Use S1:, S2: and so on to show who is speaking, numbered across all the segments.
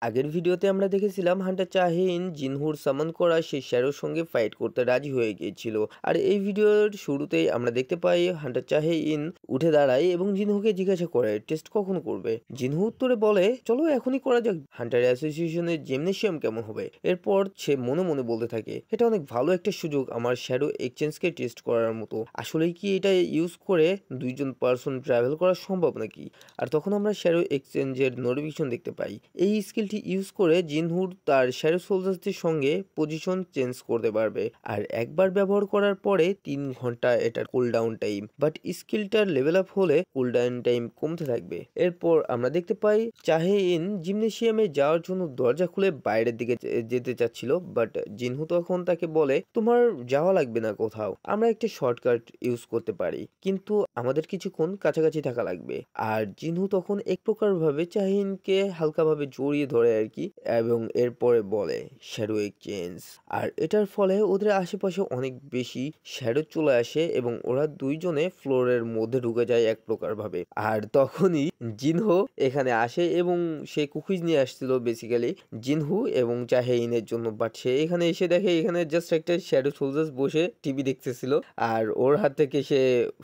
S1: আগের ভিডিওতে আমরা দেখেছিলাম হান্টার চাহিন জিনহুর সামন করা সেই শ্যারোর সঙ্গে ফাইট করতে রাজি হয়ে গিয়েছিল। আর এই ভিডিওর শুরুতেই আমরা দেখতে পাই হান্টার চাহিন উঠে দাঁড়ায় এবং জিনহুকে জিজ্ঞাসা করে টেস্ট কখন করবে। জিনহু উত্তরে বলে চলো এখনই করা যাক, হান্টার অ্যাসোসিয়েশনের জিমনেশিয়াম কেমন হবে। এরপর সে মনে মনে বলতে থাকে এটা অনেক ভালো একটা সুযোগ আমার শ্যাডো এক্সচেঞ্জকে টেস্ট করার মতো। আসলেই কি এটা ইউজ করে দুইজন পার্সন ট্রাভেল করা সম্ভব নাকি। আর তখন আমরা শ্যাডো এক্সচেঞ্জের নোটিফিকেশন দেখতে পাই। এই স্কিলটি ইউজ করে জিনহুর তার শ্যাডো সোলজার্সদের সঙ্গে পজিশন চেঞ্জ করতে পারবে। আর একবার ব্যবহার করার পরে 3 ঘন্টা এটার কুলডাউন টাইম, বাট স্কিলটার লেভেল আপ হলে কুলডাউন টাইম কমতে থাকবে। এরপর আমরা দেখতে পাই চাহেইন জিমনেশিয়ামে যাওয়ার জন্য দরজা খুলে বাইরের দিকে যেতে চাচ্ছিল, বাট জিনহু তখন তাকে বলে তোমার যাওয়া লাগবে না কোথাও, আমরা একটা শর্টকাট ইউজ করতে পারি, কিন্তু আমাদের কিছুক্ষণ কাছাকাছি থাকা লাগবে। আর জিনহু তখন এক প্রকার ভাবে চাহিনকে হালকাভাবে জড়িয়ে ধরে আর কি, এবং এরপরে বলে শ্যাডো এক্সচেঞ্জ। আর এটার ফলে ওদের আশেপাশে অনেক বেশি শ্যাডো চলে আসে এবং ওরা দুইজনে ফ্লোরের মধ্যে ঢুকে যায় এক প্রকার ভাবে। আর তখনই জিনহো এখানে আসে এবং সে কুকিজ নিয়ে আসছিল বেসিক্যালি জিনহু এবং চাহেইনের জন্য, বাট সে এখানে এসে দেখে এখানে জাস্ট একটা শ্যাডো সোলজার্স বসে টিভি দেখতেছিল। আর ওর হাত থেকে সে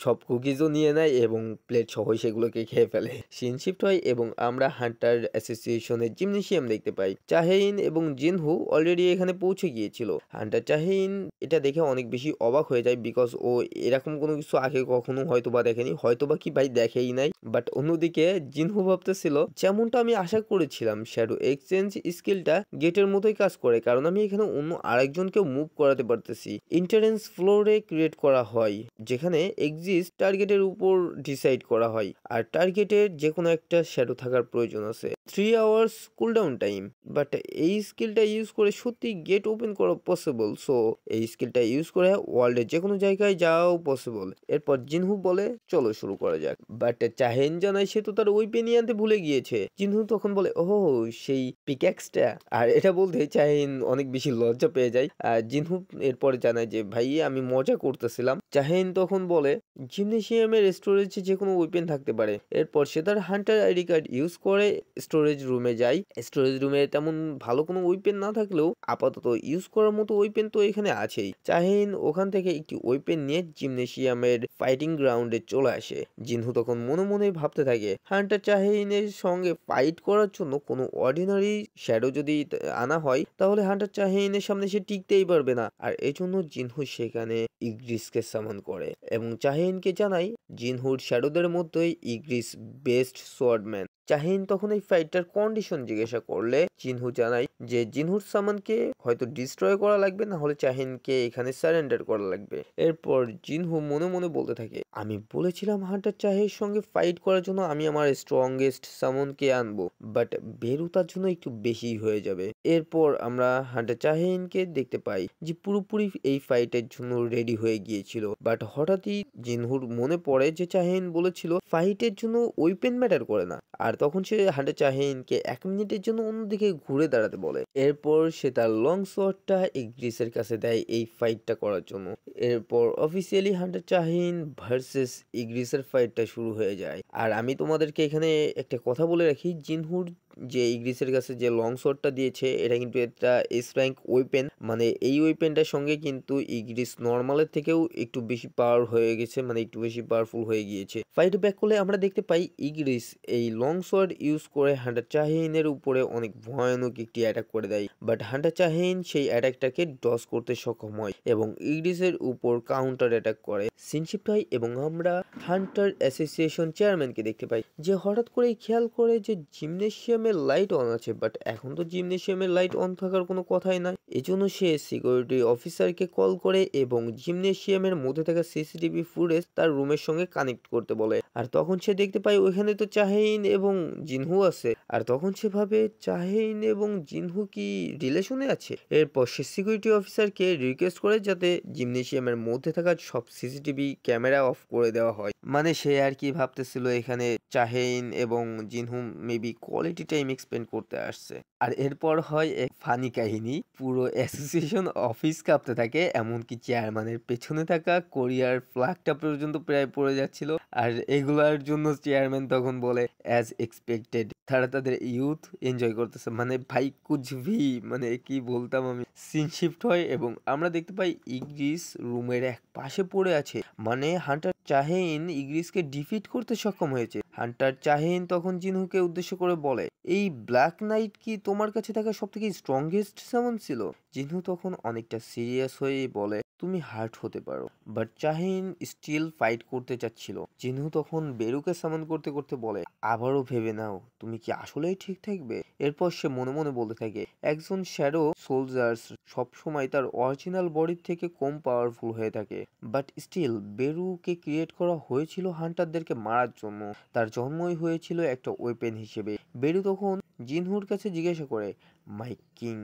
S1: সব কুকিজও নিয়ে নেয় এবং প্লেট সহ সেগুলোকে খেয়ে ফেলে। সিন শিফট হয় এবং আমরা হান্টার অ্যাসোসিয়েশনের জিমনেশিয়াম দেখতে পাই। চাহেইন এবং জিনহু অলরেডি এখানে পৌঁছে গিয়েছিল। হান্টার চাহেইন এটা দেখে অনেক বেশি অবাক হয়ে যায়, বিকজ ও এরকম কোনো কিছু আগে কখনো হয়তোবা দেখেনি, হয়তোবা কি ভাই দেখেই নাই। বাট অন্যদিকে জিনহু ভাবতেছিল যেমনটা আমি আশা করেছিলাম শ্যাডো এক্সচেঞ্জ স্কিলটা গেটের মতোই কাজ করে, কারণ আমি এখানে অন্য আরেকজনকেও মুভ করাতে পারতেছি। ইন্টারেন্স ফ্লোরে ক্রিয়েট করা হয় যেখানে এক্সিস্ট টার্গেটের উপর ডিসাইড করা হয়, আর টার্গেটের যে কোনো একটা শ্যাডো থাকার প্রয়োজন আছে। 3 আওয়ার্স কুলডাউন টাইম, বাট এই স্কিলটা ইউজ করে সত্যি গেট ওপেন করা পসিবল। সো এই স্কিলটা ইউজ করে ওয়ার্ল্ডের যে কোনো জায়গায় যাওয়াও পসিবল। এরপর জিনহু বলে চলো শুরু করা যাক, বাট চাহেন জানায় সে তো তার ওয়েপেন নিয়ে আনতে ভুলে গিয়েছে। জিনহু তখন বলে ওহো সেই পিক্যাক্সটা, আর এটা বলতে চাহেন অনেক বেশি লজ্জা পেয়ে যায়। আর জিনহু এরপরে জানায় যে ভাই আমি মজা করতেছিলাম। চাহেন তখন বলে জিমনেশিয়ামের স্টোরেজে যে কোনো ওয়েপেন থাকতে পারে। এরপর সে তার হান্টার আইডি কার্ড ইউজ করে স্টোরেজ রুমে যায়। স্টোরেজ রুমে তেমন ভালো কোনো ওয়েপেন না থাকলেও আপাতত ইউজ করার মতো ওয়েপেন তো এখানে আছেই। চাহিন ওখান থেকে একটি ওয়েপেন নিয়ে জিমনেশিয়ামের ফাইটিং গ্রাউন্ডে চলে আসে। জিনহু তখন মনে মনে ভাবতে থাকে হান্টার চাহিনের সঙ্গে ফাইট করার জন্য কোনো অর্ডিনারি শ্যাডো যদি আনা হয় তাহলে হান্টার চাহিনের সামনে সে টিকতেই পারবে না। আর এজন্য জিনহু সেখানে ইগ্রিসকে সামন করে এবং চাহিনকে জানাই জিনহুর শ্যাডোদের মধ্যেই ইগ্রিস বেস্ট সোয়ার্ডম্যান। চাহিন তখন এই ফাইটটার কন্ডিশন জিজ্ঞাসা করলে জিনহু জানাই যে জিনহুর সামানকে হয়তো ডিস্ট্রয় করা লাগবে, না হলে চাহিনকে এখানে সারেন্ডার করা লাগবে। এরপর জিনহু মনে মনে বলতে থাকে আমি বলেছিলাম হান্টার চাহির সঙ্গে ফাইট করার জন্য আমি আমার স্ট্রংগেস্ট সামনকে আনবো, বাট বেরু তার জন্য একটু বেশি হয়ে যাবে। এরপর আমরা হান্টার চাহিনকে দেখতে পাই যে পুরোপুরি এই ফাইটের জন্য রেডি হয়ে গিয়েছিল, বাট হঠাৎই জিনহুর মনে পড়ে যে চাহিন বলেছিল ফাইটের জন্য ওয়েপেন ম্যাটার করে না। আর তখন সে হান্টার চাহিনকে 1 মিনিটের জন্য অন্যদিকে ঘুরে দাঁড়াতে বলে। এরপর সে তার লং শটটা ইগ্রিসের কাছে দেয় এই ফাইটটা করার জন্য। এরপর অফিসিয়ালি হান্টার চাহিন ভার্সেস ইগ্রিসের ফাইটটা শুরু হয়ে যায়। আর আমি তোমাদেরকে এখানে একটা কথা বলে রাখি, জিনহুর যে ইগ্রিসের কাছে যে লং শটটা দিয়েছে এটা কিন্তু একটা এস র্যাঙ্ক ওয়েপেন, মানে এই ওয়েপেনটার সঙ্গে কিন্তু ইগ্রিস নর্মালের থেকেও একটু বেশি পাওয়ার হয়ে গেছে, মানে একটু বেশি পাওয়ারফুল হয়ে গিয়েছে। ফাইট ব্যাক করলে আমরা দেখতে পাই ইগ্রিস এই লং শট ইউজ করে হান্টার চাহিনের উপরে অনেক ভয়ানক একটি অ্যাটাক করে দেয়, বাট হান্টার চাহিন সেই অ্যাটাকটাকে ডজ করতে সক্ষম হয় এবং ইগ্রিসের উপর কাউন্টার অ্যাটাক করে। সিনশিফট হয় এবং আমরা হান্টার অ্যাসোসিয়েশন চেয়ারম্যানকে দেখতে পাই যে হঠাৎ করেই খেয়াল করে যে জিমনেশিয়ামের লাইট অন আছে, বাট এখন তো জিমনেশিয়ামের লাইট অন থাকার কোনো কথাই নাই। এজন্য সে সিকিউরিটি অফিসারকে কল করে এবং জিমনেশিয়ামের মধ্যে থাকা সিসিটিভি ফুটেজ তার রুমের সঙ্গে কানেক্ট করতে বলে। আর তখন সে দেখতে পায় ওইখানে তো চাহিন এবং জিনহু আছে, আর তখন সে ভাবে চাহিন এবং জিনহু কি রিলেশনে আছে। এরপর সে সিকিউরিটি অফিসারকে রিকোয়েস্ট করে যাতে জিমনেশিয়ামের মধ্যে থাকা সব সিসিটিভি ক্যামেরা অফ করে দেওয়া হয়। মানে সে আর কি ভাবতেছিল এখানে চাহিন এবং জিনহু মেবি কোয়ালিটি টাইম এক্সপ্লেন করতে আসছে। আর এরপর হয় এক ফানি কাহিনী। পুরো অ্যাসোসিয়েশন অফিস কাঁপতে থাকে, এমনকি চেয়ারম্যানের পেছনে থাকা কোরিয়ার ফ্ল্যাগটা পর্যন্ত প্রায় পড়ে যাচ্ছিল। আর এগুলার জন্য চেয়ারম্যান তখন বলে অ্যাজ এক্সপেক্টেড তারা তাদের ইউথ এনজয় করতেছে। মানে ভাই কুছ ভি, মানে কি বলতাম আমি। সিন শিফট হয় এবং আমরা দেখতে পাই ইগ্রিস রুমের এক পাশে পড়ে আছে। মানে হান্টার চাহেইন ইগ্রিসকে ডিফিট করতে সক্ষম হয়েছে। হান্টার চাহেইন তখন জিনহুকে উদ্দেশ্য করে বলে, এই ব্ল্যাক নাইট কি তোমার কাছে থাকা সব থেকে স্ট্রংগেস্ট সামন ছিল? জিনহু তখন অনেকটা সিরিয়াস হয়ে বলে, তুমি হার্ট হতে পারো, বাট চাহিন স্টিল ফাইট করতে চাচ্ছিল। জিনহু তখন বেরুকে সামন করতে করতে বলে, আবারও ভেবে নাও, তুমি কি আসলেই ঠিক থাকবে? এরপর সে মনে মনে বলতে থাকে, একজন শ্যাডো সোলজার সবসময় তার অরিজিনাল বডির থেকে কম পাওয়ারফুল হয়ে থাকে, বাট স্টিল বেরুকে ক্রিয়েট করা হয়েছিল হান্টারদেরকে মারার জন্য। তার জন্মই হয়েছিল একটা ওয়েপেন হিসেবে। বেরু তখন জিনহুর কাছে জিজ্ঞাসা করে, মাই কিং,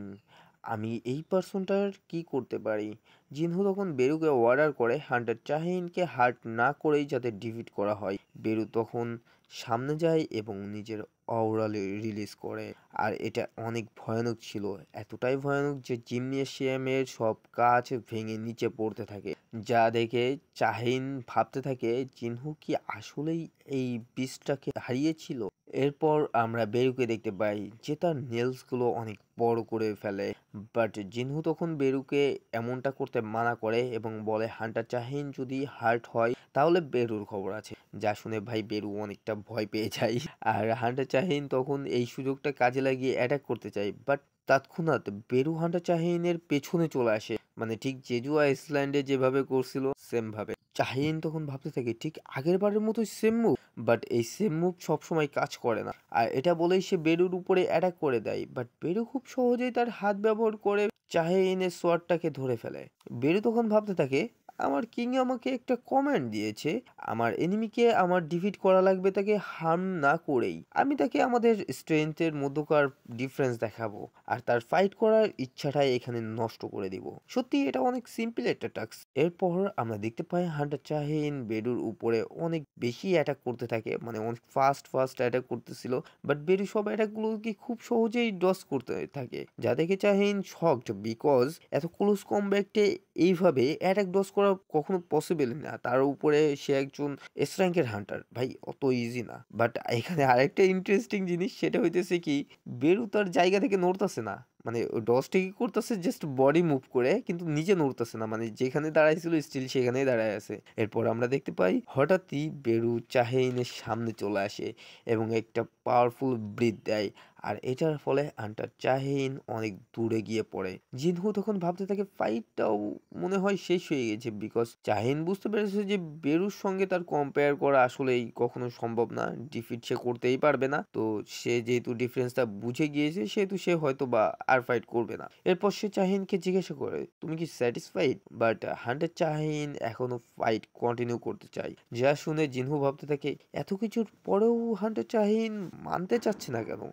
S1: আমি এই পার্সনটার কি করতে পারি? জিনহু তখন বেরুকে অর্ডার করে হান্টার চাহিনকে হার্ট না করেই যাতে ডিফিট করা হয়। বেরু তখন সামনে যায় এবং নিজের অওরা রিলিজ করে। আর এটা অনেক ভয়ানক ছিল, এতটাই ভয়ানক যে জিমনেশিয়ামের সব কাঁচ ভেঙে নিচে পড়তে থাকে। যা দেখে চাহিন ভাবতে থাকে, জিনহু কি আসলেই এই বিস্টটাকে হারিয়েছিল? এরপর আমরা বেরুকে দেখতে পাই যে তার নেলসগুলো অনেক বড় করে ফেলে, বাট জিনহু তখন বেরুকে এমনটা করতে মানা করে এবং বলে হান্টার চাহিন যদি হার্ট হয় তাহলে বেরুর খবর আছে। যা শুনে ভাই বেরু অনেকটা ভয় পেয়ে যায়। আর হান্টার চাহিন তখন এই সুযোগটা কাজে লাগিয়ে অ্যাটাক করতে চায়, বাট তৎক্ষণাৎ বেরু হান্টার চাহিনের পেছনে চলে আসে। মানে ঠিক জেজু আইসল্যান্ডে যেভাবে করছিল সেম ভাবে। চাহিন তখন ভাবতে থাকে ঠিক আগের বারের মতোই সেম মুভ, বাট এই সেম মুভ সবসময় কাজ করে না। আর এটা বলেই সে বেরুর উপরে অ্যাটাক করে দেয়, বাট বেরু খুব সহজেই তার হাত ব্যবহার করে চাহিনের সোয়ার্ডটাকে ধরে ফেলে। বেরু তখন ভাবতে থাকে, আমার কিং আমাকে একটা কমান্ড দিয়েছে, আমার এনিমিকে আমার ডিফিট করা লাগবে তাকে হার্ম না করেই। আমি তাকে আমাদের স্ট্রেংথের মধ্যকার ডিফারেন্স দেখাবো আর তার ফাইট করার ইচ্ছাটাই এখানে নষ্ট করে দিব। সত্যি এটা অনেক সিম্পল একটা টাস্ক। এরপর আমরা দেখতে পাই হান্টার চাহিন বেরুর উপরে অনেক বেশি অ্যাটাক করতে থাকে, মানে অনেক ফাস্ট ফাস্ট অ্যাটাক করতেছিল, বাট বেরু সব অ্যাটাকগুলোকে খুব সহজেই ডস করতে থাকে। যা দেখে চাহিন শকড, বিকজ এত ক্লোজ কমব্যাটে এইভাবে অ্যাটাক ডস করা কখনো পসিবল না। তার উপরে সে একজন এস র্যাঙ্কের হান্টার, ভাই অত ইজি না। বাট এখানে আরেকটা ইন্টারেস্টিং জিনিস, সেটা হইতেছে কি, বেরু তার জায়গা থেকে নড়তেছে না। মানে ডসটা কি করতেছে, জাস্ট বডি মুভ করে, কিন্তু নিজে নড়তেছে না। মানে যেখানে দাঁড়াইছিল স্টিল সেখানেই দাঁড়ায় আছে। এরপর আমরা দেখতে পাই হঠাৎই বেরু চাহেইনের সামনে চলে আসে এবং একটা পাওয়ারফুল ব্রিথ দেয়। আর এটার ফলে হান্টার চাহিন অনেক দূরে গিয়ে পড়ে। জিনহু তখন ভাবতে থাকে ফাইটটাও মনে হয় শেষ হয়ে গেছে, বিকজ চাহিন বুঝতে পেরেছে যে বেরুর সঙ্গে তার কম্পেয়ার করা আসলেই কখনো সম্ভব না, ডিফিট সে করতেই পারবে না। তো সে যেহেতু ডিফারেন্সটা বুঝে গিয়েছে সেহেতু সে হয়তো বা আর ফাইট করবে না। এরপর সে চাহিনকে জিজ্ঞাসা করে, তুমি কি স্যাটিসফাইড? বাট হান্টার চাহিন এখনো ফাইট কন্টিনিউ করতে চায়। যা শুনে জিনহু ভাবতে থাকে, এত কিছুর পরেও হান্টার চাহিন মানতে চাচ্ছে না কেন?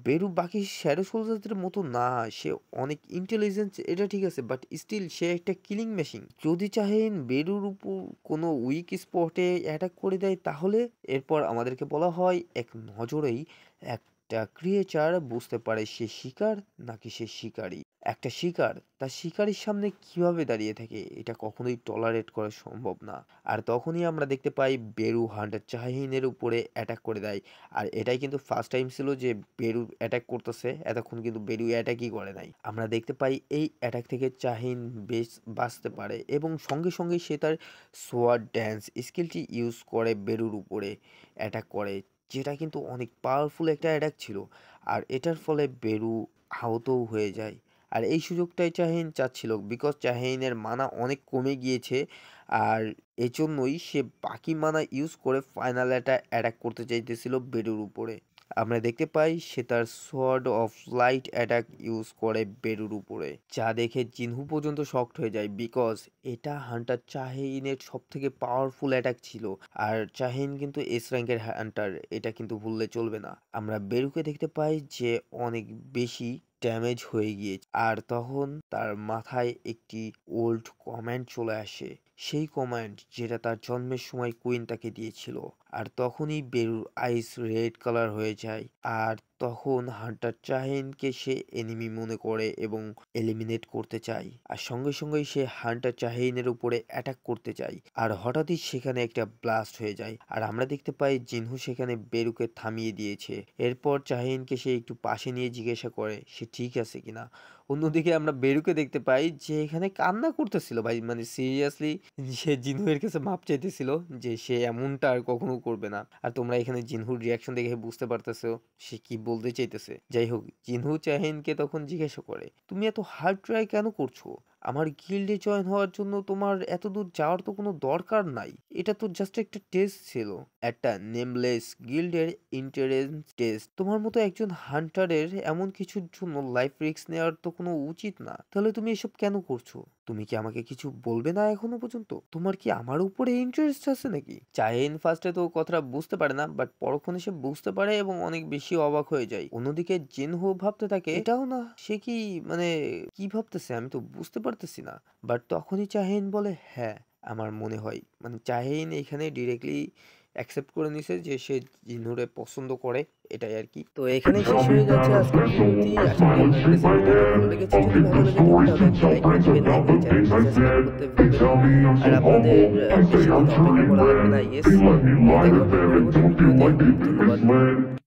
S1: বেরু বাকি শ্যাডো সোলজারদের মতো না, সে অনেক ইন্টেলিজেন্স, এটা ঠিক আছে, বাট স্টিল সে একটা কিলিং মেশিন। যদি চাহেন বেরুর উপর কোনো উইক স্পটে অ্যাটাক করে দেয় তাহলে? এরপর আমাদেরকে বলা হয় এক নজরেই একটা ক্রিয়েচার বুঝতে পারে সে শিকার নাকি সে শিকারী। একটা শিকার তার শিকারীর সামনে কিভাবে দাঁড়িয়ে থাকে এটা কখনোই টলারেট করা সম্ভব না। আর তখনই আমরা দেখতে পাই বেরু হান্টার চাহিনের উপরে অ্যাটাক করে দেয়। আর এটাই কিন্তু ফার্স্ট টাইম ছিল যে বেরু অ্যাটাক করতেছে, এতক্ষণ কিন্তু বেরু অ্যাটাকই করে নাই। আমরা দেখতে পাই এই অ্যাটাক থেকে চাহিন বেশ বাঁচতে পারে এবং সঙ্গে সঙ্গে সে তার সোয়ার্ড ড্যান্স স্কিলটি ইউজ করে বেরুর উপরে অ্যাটাক করে, যেটা কিন্তু অনেক পাওয়ারফুল একটা অ্যাটাক ছিল। আর এটার ফলে বেরু আহতও হয়ে যায়। আর এই সুযোগটাই চাহিন চাচ্ছিল, বিকজ চাহিনের মানা অনেক কমে গিয়েছে। আর এজন্যই সে বাকি মানা ইউজ করে ফাইনাল একটা অ্যাটাক করতে চাইতেছিল বেরুর উপরে। আমরা দেখতে পাই সে তার sword of light attack use করে বেরুর উপরে, যা দেখে জিনহু পর্যন্ত শকড হয়ে যায়, বিকজ এটা হান্টার চাহিনের সব থেকে পাওয়ারফুল অ্যাটাক ছিল। আর চাহিন কিন্তু এস র্যাঙ্কের হান্টার, এটা কিন্তু ভুললে চলবে না। আমরা বেরুকে দেখতে পাই যে অনেক বেশি ড্যামেজ হয়ে গিয়েছে, আর তখন তার মাথায় একটি ওল্ড কমেন্ট চলে আসে। সেই কমান্ড যেটা তার জন্মের সময় কুইন তাকে দিয়েছিল। আর তখনই বেরুর আইস রেড কালার হয়ে যায়। আর তখন হান্টার চাহিনকে সে এনিমি মনে করে এবং এলিমিনেট করতে চায়। আর সঙ্গে সঙ্গেই সে হান্টার চাহিনের উপরে অ্যাটাক করতে চায়। আর হঠাৎই সেখানে একটা ব্লাস্ট হয়ে যায়। আর আমরা দেখতে পাই জিনহু সেখানে বেরুকে থামিয়ে দিয়েছে। এরপর চাহিনকে সে একটু পাশে নিয়ে জিজ্ঞাসা করে সে ঠিক আছে কিনা। অন্যদিকে আমরা বেরুকে দেখতে পাই যে এখানে কান্না করতেছিল ভাই, মানে সিরিয়াসলি সে জিনহুয়ের কাছে মাপ চাইতেছিল যে সে এমনটা আর কখনো করবে না। আর তোমরা এখানে জিনহুর রিয়াকশন দেখে বুঝতে পারতেছো সে কি বলতে চাইতেছে। যাই হোক, জিনহু চাহিনকে তখন জিজ্ঞাসা করে তুমি এত হার্ড ট্রাই কেন করছো? আমার গিল্ডে জয়েন হওয়ার জন্য তোমার এত দূর যাওয়ার তো কোনো দরকার নাই। এটা তো জাস্ট একটা টেস্ট ছিল, একটা নেমলেস গিল্ডের ইন্টারেন্স টেস্ট। তোমার মতো একজন হান্টারের এমন কিছুর জন্য লাইফ রিস্ক নেওয়ার তো কোনো উচিত না। তাহলে তুমি এসব কেন করছো? তুমি কি আমাকে কিছু বলবে না এখনো পর্যন্ত? তোমার কি আমার উপরে ইন্টারেস্ট আছে নাকি? চাহিন ফার্স্টে তো কথাটা বুঝতে পারে না, বাট পরক্ষণে সে বুঝতে পারে এবং অনেক বেশি অবাক হয়ে যায়। অন্যদিকে জিনহো ভাবতে থাকে এটাও না, সে কি মানে কি ভাবতেছে আমি তো বুঝতে পারতেছি না। বাট তখনই চাহিন বলে হ্যাঁ আমার মনে হয়, মানে চাহিন এখানে ডিরেক্টলি অ্যাকসেপ্ট করে নিছে যে সে জিনহুরে পছন্দ করে, এটাই আর কি। তো এখানেই শেষ হয়ে যাচ্ছে আজকের ভিডিওটি। আশা করি আপনাদের কাছে ভিডিওটি ভালো লেগেছে। যদি ভালো লেগে থাকে তাহলে একটা লাইক করে দিবেন এবং চ্যানেলটি সাবস্ক্রাইব করতে ভুলবেন না। আর আপনাদের বেশি দিন অপেক্ষা করা লাগবে না। ইয়েস, দেখা হবে পরবর্তী ভিডিওতে। ধন্যবাদ।